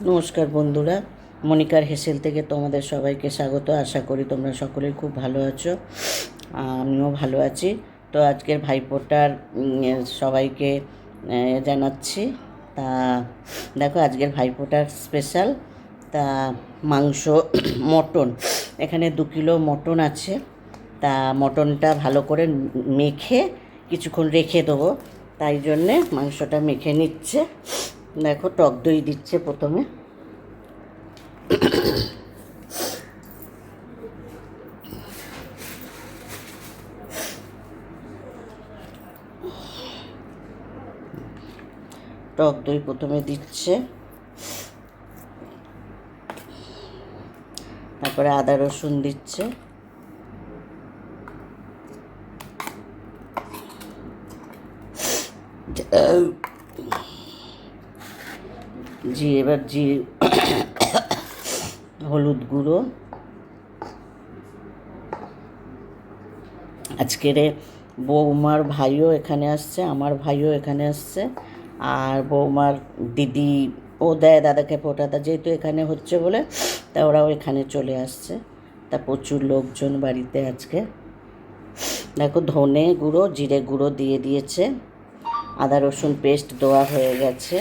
নমস্কার বন্ধুরা, মনিকার হেসেল থেকে তোমাদের সবাইকে স্বাগত। আশা করি তোমরা সকলেই খুব ভালো আছো, আমিও ভালো আছি। তো আজকের ভাইফোঁটার সবাইকে জানাচ্ছি। তা দেখো, আজকের ভাইফোঁটার স্পেশাল তা মাংস মটন, এখানে 2 কিলো মটন আছে। তা মটনটা ভালো করে মেখে কিছুক্ষণ রেখে দেবো, তাই জন্যে মাংসটা মেখে নিচ্ছে। দেখো, টক দই দিচ্ছে প্রথমে। টক দই প্রথমে দিচ্ছে, তারপরে আদা রসুন দিচ্ছে, এবার হলুদ গুঁড়ো। আজকের বৌমার ভাইও এখানে আসছে, আমার ভাইও এখানে আসছে, আর বৌমার দিদি ও দেয় দাদাকে ফোঁটাটা, যেহেতু এখানে হচ্ছে বলে তা ওরাও এখানে চলে আসছে। তা প্রচুর লোকজন বাড়িতে আজকে। দেখো, ধনে গুঁড়ো জিরে গুঁড়ো দিয়ে দিয়েছে, আদা রসুন পেস্ট দেওয়া হয়ে গেছে।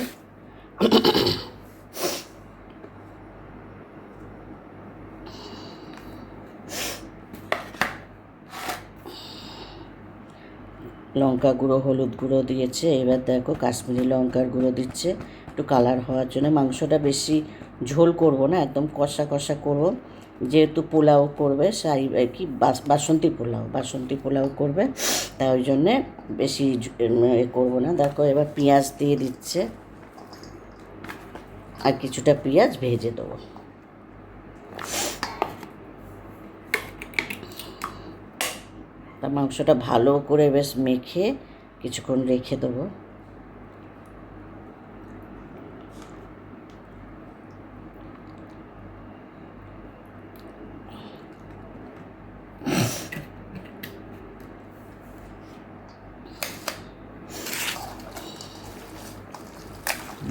লঙ্কা গুঁড়ো হলুদ গুঁড়ো দিয়েছে। এবার দেখো, কাশ্মীরি লঙ্কার গুঁড়ো দিচ্ছে একটু কালার হওয়ার জন্য। মাংসটা বেশি ঝোল করব না, একদম কষা কষা করব, যেহেতু পোলাও করবে, কি বাসন্তী পোলাও করবে, তাই ওই জন্যে বেশি করবো না। দেখো, এবার পেঁয়াজ দিয়ে দিচ্ছে, আর কিছুটা পেঁয়াজ ভেজে দেবো। তা মাংসটা ভালো করে বেশ মেখে কিছুক্ষণ রেখে দেবো।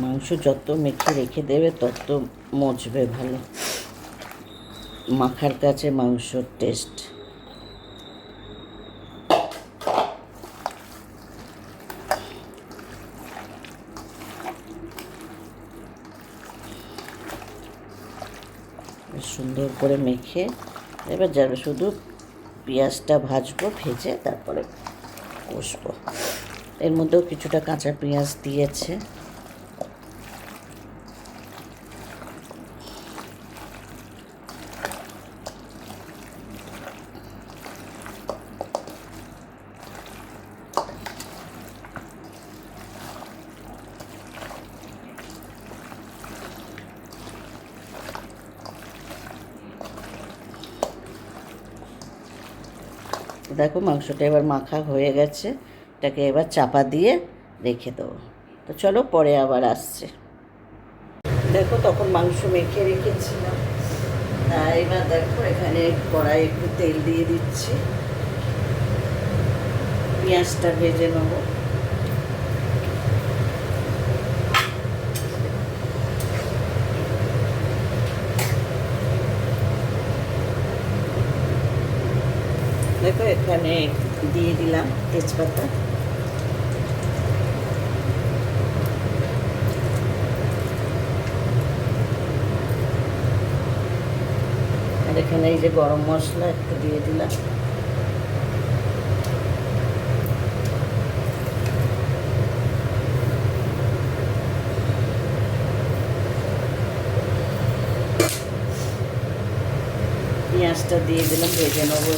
মাংস যত মেখে রেখে দেবে তত মজবে ভালো, মাখার কাছে মাংসর টেস্ট। সুন্দর করে মেখে এবার যাবে, শুধু পেঁয়াজটা ভাজবো, ভেজে তারপরে কষবো। এর মধ্যেও কিছুটা কাঁচা পেঁয়াজ দিয়েছে। দেখো, মাংসটা এবার মাখা হয়ে গেছে, এটাকে এবার চাপা দিয়ে রেখে দেবো। তো চলো, পরে আবার আসছে। দেখো, তখন মাংস মেখে রেখেছিলাম, এবার দেখো এখানে কড়াই একটু তেল দিয়ে দিচ্ছি, পেঁয়াজটা ভেজে নেবো। দেখো, এখানে দিয়ে দিলাম তেজপাতা, আর এখানে এই যে গরম মশলা একটু দিয়ে দিলাম। পেঁয়াজটা দিয়ে দিলাম, ভেজে নেবো।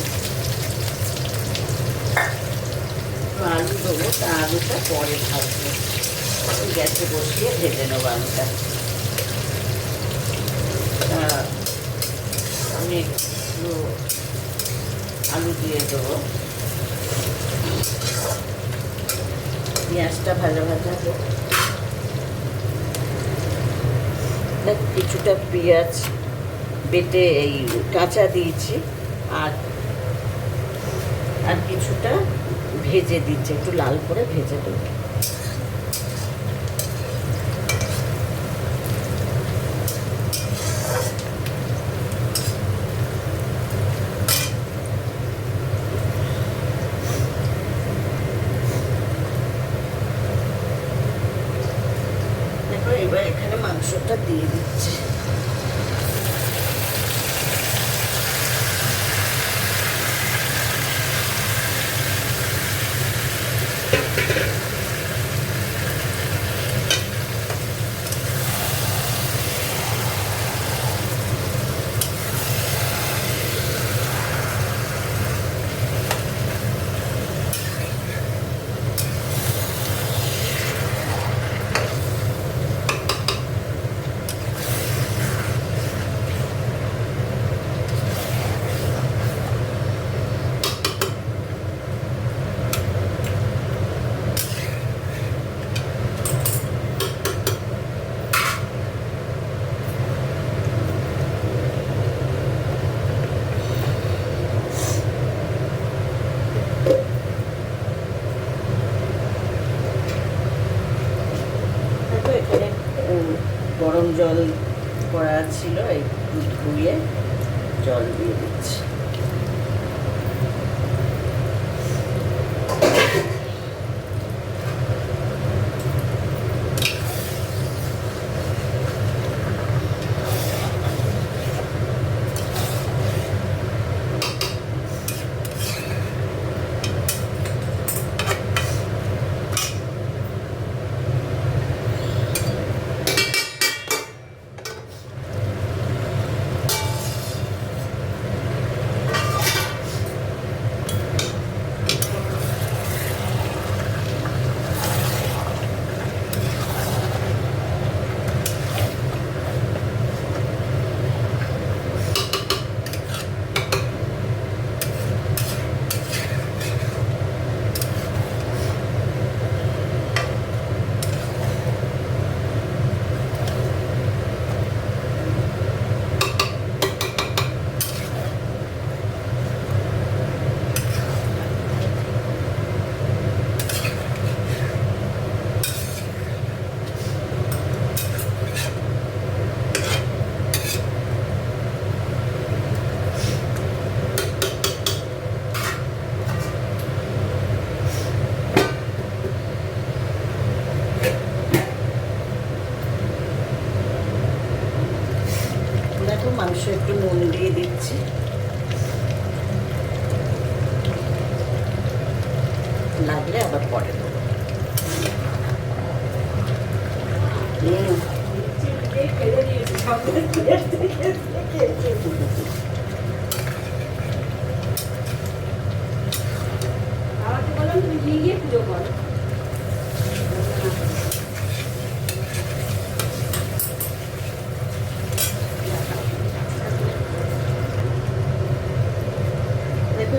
আলু দেবো, তা আলুটা পরে ভাজবো, গ্যাসে বসিয়ে ভেজে নেবো আলুটা। আমি একটু আলু দিয়ে দেবো, পেঁয়াজটা ভাজা ভাজা হোক। দেখ, কিছুটা পেঁয়াজ বেটে এই কাঁচা দিয়েছি, আর কিছুটা ভেজে দিচ্ছে, একটু লাল করে ভেজে দেবো। মাংসটা দিয়ে দিচ্ছি। এখানে গরম জল করা ছিল, এই দুধ ধুয়ে জল দিয়ে দিচ্ছি। মাংস একটু নুন দিয়ে দিচ্ছি, লাগলে আবার পরে দেবো। পুজো করো।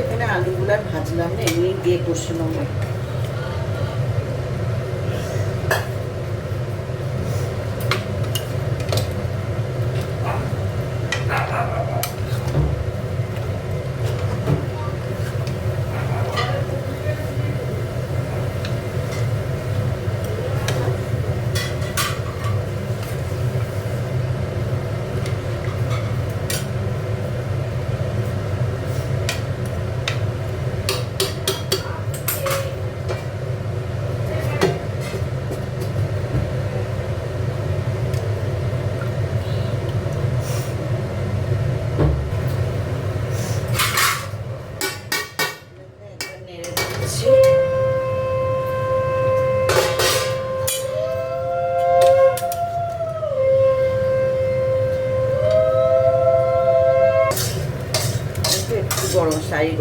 এখানে আলুগুলো ভাজলাম না, এমনি দিয়ে কষে নেবো।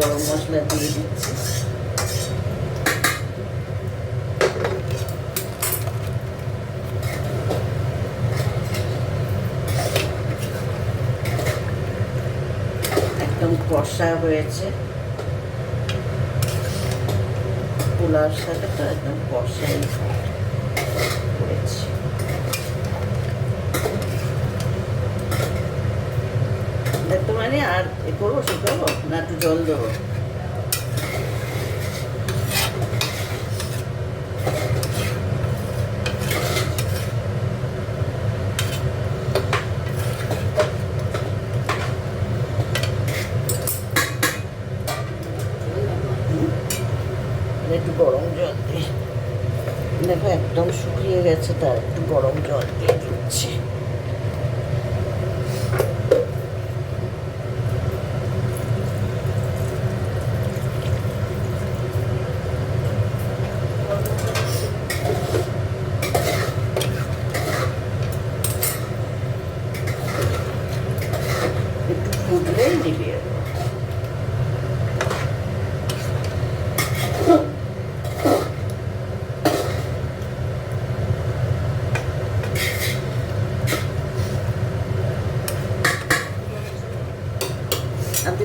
গরম মশলা দিয়ে দিচ্ছি। একদম কষা হয়েছে, পোলাওর সাথে তো একদম কষাই করেছি। দেখতে মানে আর এ করবো, শুকাবো না, একটু জল দেবো। একটু গরম জল দিই, দেখো একদম শুকিয়ে গেছে, তার একটু গরম জল দিয়ে দিচ্ছি।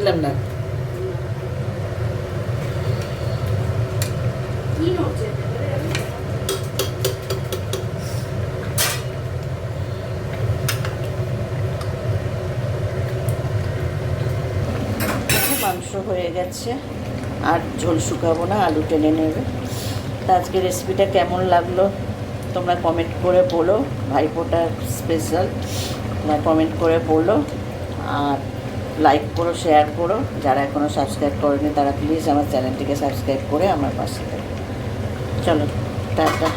বুঝলাম না। মাংস হয়ে গেছে, আর ঝোল শুকাবো না, আলু টেনে নেবে। তা আজকে রেসিপিটা কেমন লাগলো তোমরা কমেন্ট করে বলো, ভাইফোঁটা স্পেশাল, তোমরা কমেন্ট করে বলো, আর লাইক করো, শেয়ার করো। যারা এখনও সাবস্ক্রাইব করেনি তারা প্লিজ আমার চ্যানেলটিকে সাবস্ক্রাইব করে আমার পাশে থাকো। চলো, টাটা।